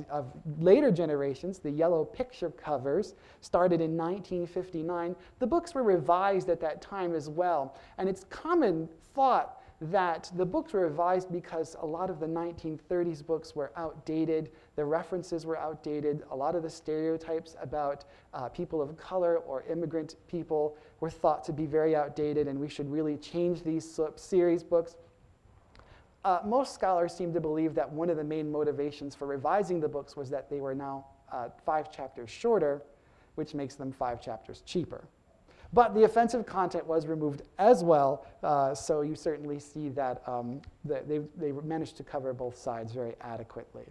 of later generations, the yellow picture covers, started in 1959. The books were revised at that time as well. And it's common thought that the books were revised because a lot of the 1930s books were outdated, the references were outdated, a lot of the stereotypes about people of color or immigrant people were thought to be very outdated, and we should really change these series books. Most scholars seem to believe that one of the main motivations for revising the books was that they were now 5 chapters shorter, which makes them 5 chapters cheaper. But the offensive content was removed as well, so you certainly see that, they managed to cover both sides very adequately.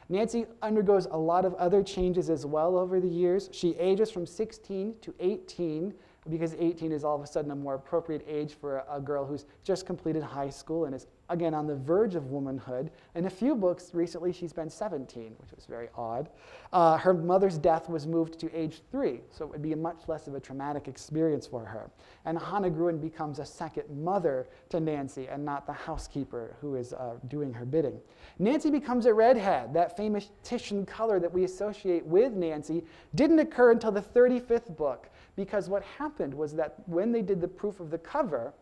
Nancy undergoes a lot of other changes as well over the years. She ages from 16 to 18, because 18 is all of a sudden a more appropriate age for a girl who's just completed high school and is, again, on the verge of womanhood. In a few books recently, she's been 17, which was very odd. Her mother's death was moved to age 3, so it would be much less of a traumatic experience for her. And Hannah Gruen becomes a second mother to Nancy and not the housekeeper who is doing her bidding. Nancy becomes a redhead. That famous Titian color that we associate with Nancy didn't occur until the 35th book, because what happened was that when they did the proof of the cover,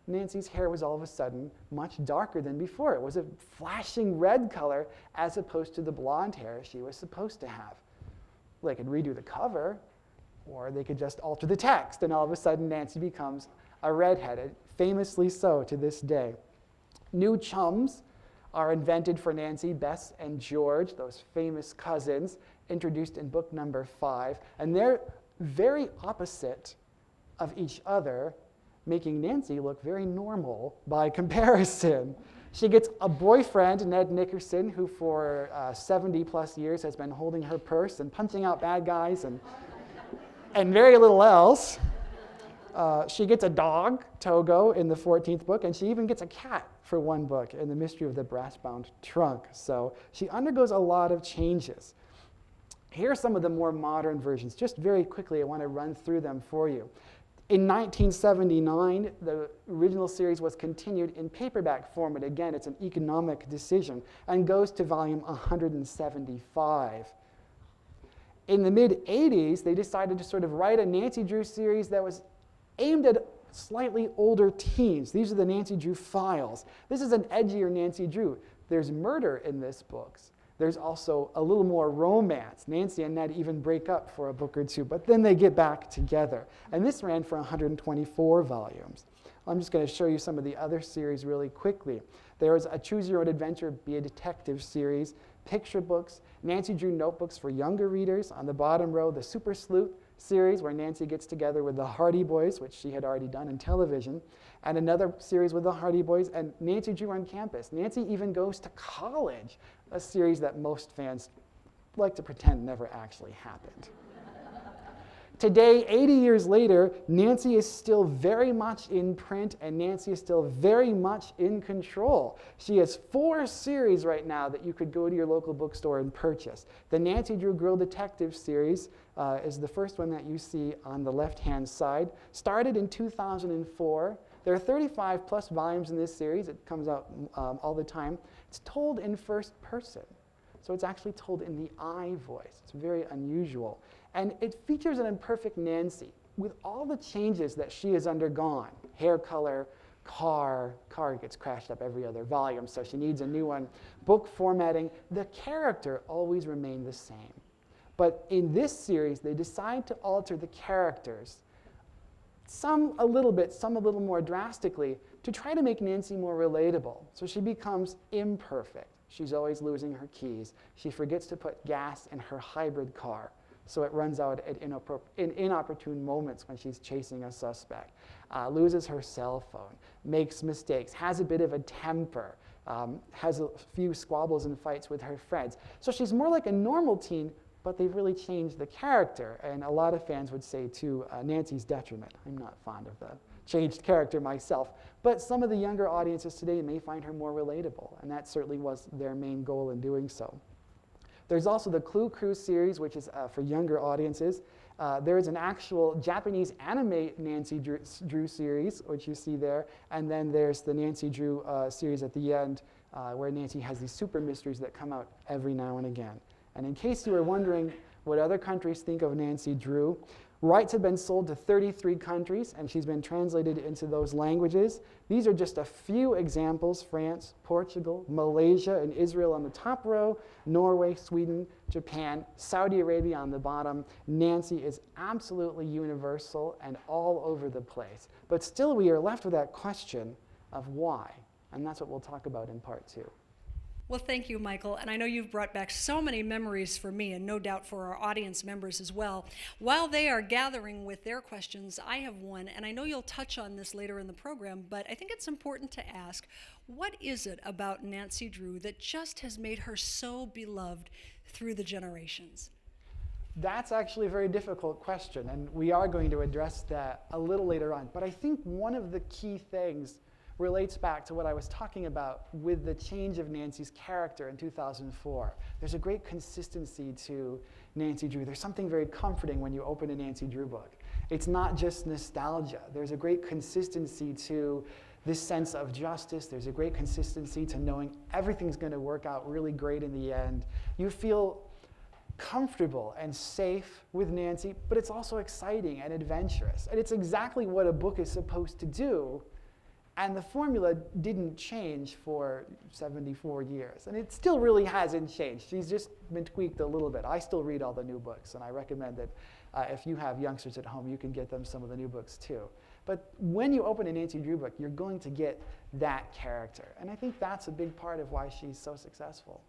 Nancy's hair was all of a sudden much darker than before. It was a flashing red color as opposed to the blonde hair she was supposed to have. They could redo the cover, or they could just alter the text, and all of a sudden Nancy becomes a redhead, famously so to this day. New chums are invented for Nancy, Bess and George, those famous cousins, introduced in book number 5, and they're very opposite of each other, making Nancy look very normal by comparison. She gets a boyfriend, Ned Nickerson, who for 70 plus years has been holding her purse and punching out bad guys and very little else. She gets a dog, Togo, in the 14th book, and she even gets a cat for one book in The Mystery of the Brass-Bound Trunk. So she undergoes a lot of changes. Here are some of the more modern versions. Just very quickly, I want to run through them for you. In 1979, the original series was continued in paperback format. Again, it's an economic decision, and goes to volume 175. In the mid-'80s, they decided to sort of write a Nancy Drew series that was aimed at slightly older teens. These are the Nancy Drew files. This is an edgier Nancy Drew. There's murder in this book. There's also a little more romance. Nancy and Ned even break up for a book or two, but then they get back together. And this ran for 124 volumes. I'm just going to show you some of the other series really quickly. There was a Choose Your Own Adventure, Be a Detective series, picture books, Nancy Drew notebooks for younger readers. On the bottom row, the Super Sleuth series, where Nancy gets together with the Hardy Boys, which she had already done in television, and another series with the Hardy Boys, and Nancy Drew on Campus. Nancy even goes to college, a series that most fans like to pretend never actually happened. Today, 80 years later, Nancy is still very much in print, and Nancy is still very much in control. She has 4 series right now that you could go to your local bookstore and purchase. The Nancy Drew Girl Detective series is the first one that you see on the left-hand side. Started in 2004. There are 35 plus volumes in this series. It comes out all the time. It's told in first person. So it's actually told in the I voice. It's very unusual. And it features an imperfect Nancy with all the changes that she has undergone. Hair color, car gets crashed up every other volume, so she needs a new one. Book formatting, the character always remained the same. But in this series, they decide to alter the characters, some a little bit, some a little more drastically, to try to make Nancy more relatable. So she becomes imperfect. She's always losing her keys. She forgets to put gas in her hybrid car, so it runs out at inopportune moments when she's chasing a suspect. Loses her cell phone, makes mistakes, has a bit of a temper, has a few squabbles and fights with her friends. So she's more like a normal teen, but they've really changed the character, and a lot of fans would say to Nancy's detriment. I'm not fond of the changed character myself, but some of the younger audiences today may find her more relatable, and that certainly was their main goal in doing so. There's also the Clue Crew series, which is for younger audiences. There is an actual Japanese anime Nancy Drew series, which you see there, and then there's the Nancy Drew series at the end, where Nancy has these super mysteries that come out every now and again. And in case you were wondering what other countries think of Nancy Drew, rights have been sold to 33 countries, and she's been translated into those languages. These are just a few examples: France, Portugal, Malaysia, and Israel on the top row, Norway, Sweden, Japan, Saudi Arabia on the bottom. Nancy is absolutely universal and all over the place. But still, we are left with that question of why, and that's what we'll talk about in part 2. Well, thank you, Michael. And I know you've brought back so many memories for me, and no doubt for our audience members as well. While they are gathering with their questions, I have one, and I know you'll touch on this later in the program, but I think it's important to ask, what is it about Nancy Drew that just has made her so beloved through the generations? That's actually a very difficult question, and we are going to address that a little later on. But I think one of the key things relates back to what I was talking about with the change of Nancy's character in 2004. There's a great consistency to Nancy Drew. There's something very comforting when you open a Nancy Drew book. It's not just nostalgia. There's a great consistency to this sense of justice. There's a great consistency to knowing everything's going to work out really great in the end. You feel comfortable and safe with Nancy, but it's also exciting and adventurous. And it's exactly what a book is supposed to do. And the formula didn't change for 74 years. And it still really hasn't changed. She's just been tweaked a little bit. I still read all the new books, and I recommend that if you have youngsters at home, you can get them some of the new books too. But when you open a Nancy Drew book, you're going to get that character. And I think that's a big part of why she's so successful.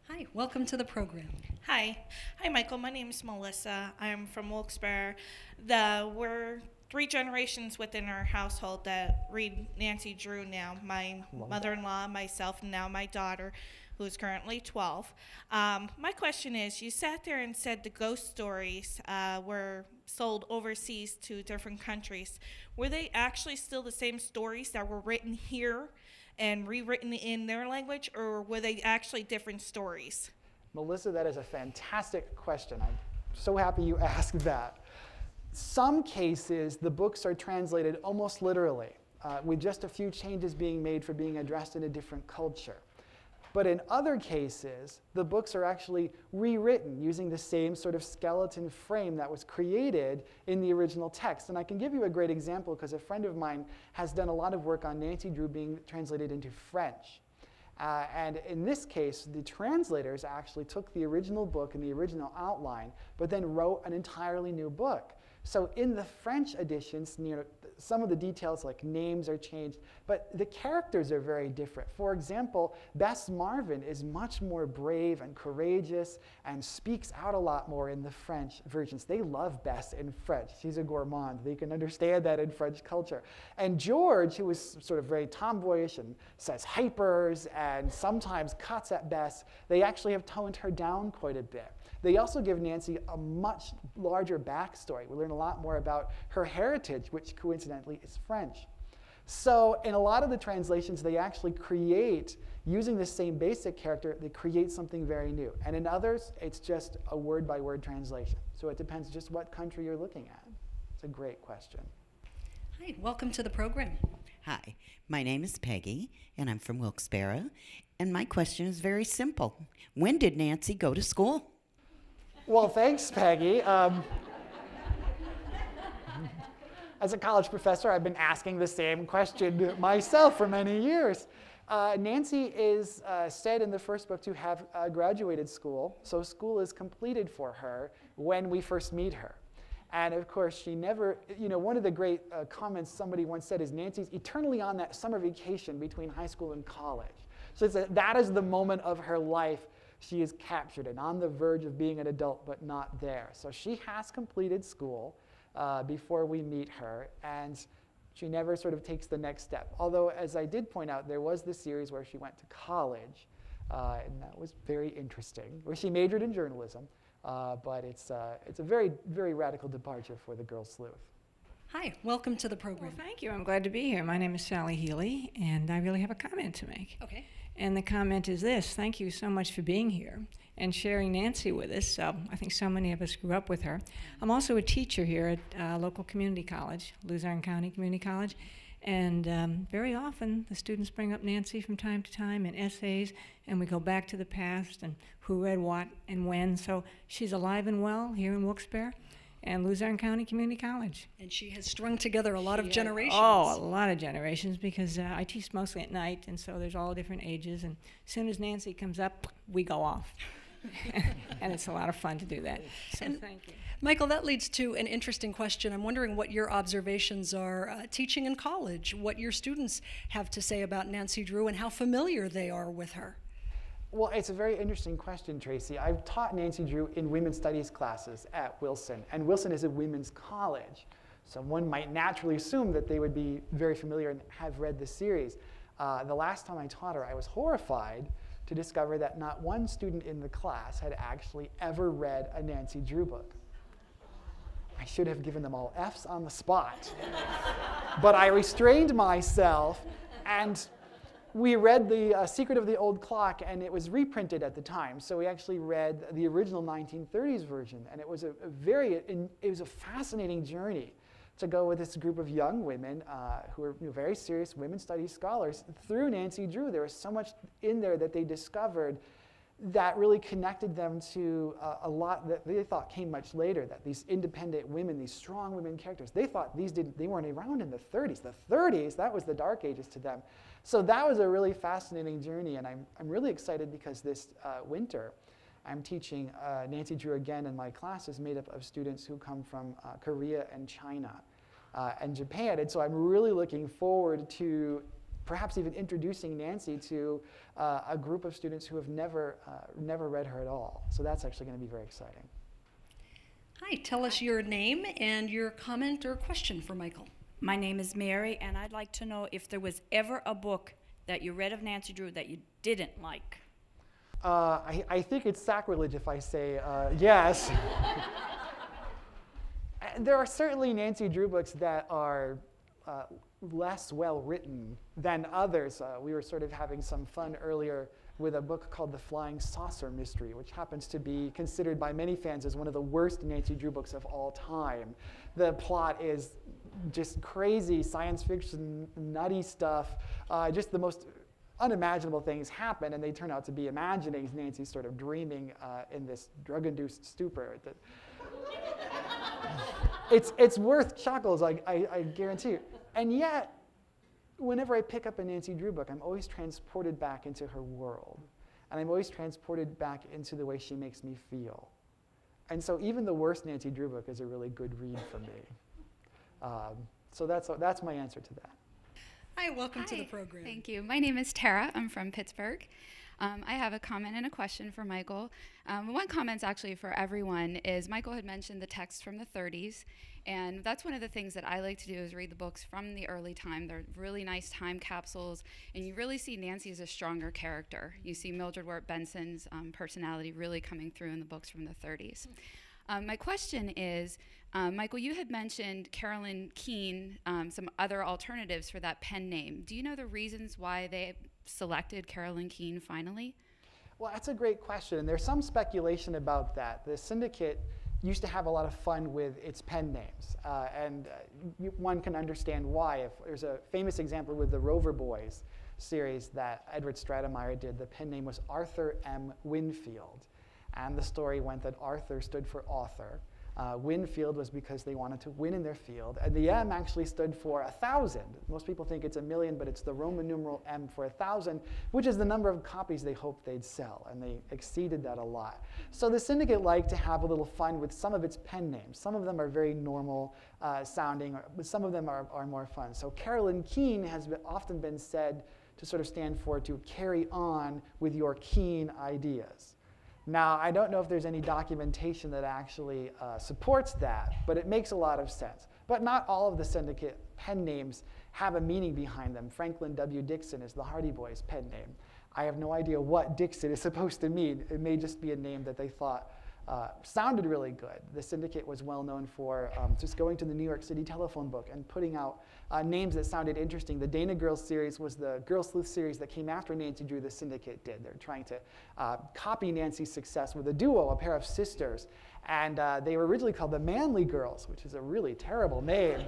Hi, welcome to the program. Hi, Michael. My name is Melissa. I'm from Wilkes-Barre. We're 3 generations within our household that read Nancy Drew now. My mother-in-law, myself, and now my daughter, who is currently 12. My question is, you sat there and said the ghost stories were sold overseas to different countries. Were they actually still the same stories that were written here and rewritten in their language, or were they actually different stories? Melissa, that is a fantastic question. I'm so happy you asked that. Some cases, the books are translated almost literally, with just a few changes being made for being addressed in a different culture. But in other cases, the books are actually rewritten using the same sort of skeleton frame that was created in the original text. And I can give you a great example because a friend of mine has done a lot of work on Nancy Drew being translated into French. And in this case, the translators actually took the original book and the original outline, but then wrote an entirely new book. So in the French editions, some of the details like names are changed, but the characters are very different. For example, Bess Marvin is much more brave and courageous and speaks out a lot more in the French versions. They love Bess in French. She's a gourmand. They can understand that in French culture. And George, who is sort of very tomboyish and says hypers and sometimes cuts at Bess, they actually have toned her down quite a bit. They also give Nancy a much larger backstory. We learn a lot more about her heritage, which coincidentally is French. So in a lot of the translations, they actually create, using the same basic character, they create something very new. And in others, it's just a word-by-word translation. So it depends just what country you're looking at. It's a great question. Hi, welcome to the program. Hi, my name is Peggy, and I'm from Wilkes-Barre. And my question is very simple. When did Nancy go to school? Well, thanks, Peggy. As a college professor, I've been asking the same question myself for many years. Nancy is said in the first book to have graduated school, so school is completed for her when we first meet her. And of course, she never, one of the great comments somebody once said is Nancy's eternally on that summer vacation between high school and college. So that is the moment of her life she is captured and on the verge of being an adult, but not there. So she has completed school before we meet her, and she never sort of takes the next step. Although, as I did point out, there was this series where she went to college, and that was very interesting, where she majored in journalism, but it's a very, very radical departure for the girl sleuth. Hi, welcome to the program. Well, thank you. I'm glad to be here. My name is Sally Healy, and I really have a comment to make. Okay. And the comment is this: thank you so much for being here and sharing Nancy with us. I think so many of us grew up with her. I'm also a teacher here at a local community college, Luzerne County Community College, And very often, the students bring up Nancy from time to time in essays, and we go back to the past and who read what and when. So she's alive and well here in Wilkes-Barre and Luzerne County Community College. And she has strung together a lot of generations. Oh, a lot of generations, because I teach mostly at night, and so there's all different ages. And as soon as Nancy comes up, we go off. And it's a lot of fun to do that. So thank you. Michael, that leads to an interesting question. I'm wondering what your observations are teaching in college, what your students have to say about Nancy Drew and how familiar they are with her. Well, it's a very interesting question, Tracy. I've taught Nancy Drew in women's studies classes at Wilson, and Wilson is a women's college. So one might naturally assume that they would be very familiar and have read the series. The last time I taught her, I was horrified to discover that not one student in the class had actually ever read a Nancy Drew book. I should have given them all Fs on the spot. But I restrained myself, and we read The Secret of the Old Clock, and it was reprinted at the time. So we actually read the original 1930s version, and it was it was a fascinating journey to go with this group of young women who were very serious women's studies scholars through Nancy Drew. There was so much in there that they discovered that really connected them to a lot that they thought came much later, that these independent women, these strong women characters, they thought they weren't around in the 30s. The 30s, that was the dark ages to them. So that was a really fascinating journey, and I'm really excited because this winter I'm teaching Nancy Drew again, and my class is made up of students who come from Korea and China and Japan, and so I'm really looking forward to perhaps even introducing Nancy to a group of students who have never read her at all. So that's actually going to be very exciting. Hi, tell us your name and your comment or question for Michael. My name is Mary, and I'd like to know if there was ever a book that you read of Nancy Drew that you didn't like. I think it's sacrilege if I say yes. There are certainly Nancy Drew books that are less well written than others. We were sort of having some fun earlier with a book called The Flying Saucer Mystery, which happens to be considered by many fans as one of the worst Nancy Drew books of all time. The plot is just crazy science fiction, nutty stuff, just the most unimaginable things happen, and they turn out to be imaginings. Nancy's sort of dreaming in this drug-induced stupor. It's worth chuckles, I guarantee you. And yet, whenever I pick up a Nancy Drew book, I'm always transported back into her world. And I'm always transported back into the way she makes me feel. And so even the worst Nancy Drew book is a really good read for me. So that's my answer to that. Hi, welcome to the program. Thank you. My name is Tara. I'm from Pittsburgh. I have a comment and a question for Michael. One comment's actually for everyone is Michael had mentioned the texts from the 30s, and that's one of the things that I like to do is read the books from the early time. They're really nice time capsules, and you really see Nancy as a stronger character. You see Mildred Wirt Benson's personality really coming through in the books from the 30s. My question is, Michael, you had mentioned Carolyn Keene, some other alternatives for that pen name. Do you know the reasons why they selected Carolyn Keene finally? Well, that's a great question, and there's some speculation about that. The syndicate used to have a lot of fun with its pen names, and one can understand why. If there's a famous example with the Rover Boys series that Edward Stratemeyer did. The pen name was Arthur M. Winfield, and the story went that Arthur stood for author. Winfield was because they wanted to win in their field, and the M actually stood for 1,000. Most people think it's 1,000,000, but it's the Roman numeral M for 1,000, which is the number of copies they hoped they'd sell, and they exceeded that a lot. So the syndicate liked to have a little fun with some of its pen names. Some of them are very normal sounding, but some of them are more fun. So Carolyn Keene has often been said to sort of stand for to carry on with your keen ideas. Now, I don't know if there's any documentation that actually supports that, but it makes a lot of sense. But not all of the syndicate pen names have a meaning behind them. Franklin W. Dixon is the Hardy Boys pen name. I have no idea what Dixon is supposed to mean. It may just be a name that they thought sounded really good. The syndicate was well known for just going to the New York City telephone book and putting out names that sounded interesting. The Dana Girls series was the Girl Sleuth series that came after Nancy Drew. The syndicate did. They're trying to copy Nancy's success with a duo, a pair of sisters. And they were originally called the Manly Girls, which is a really terrible name.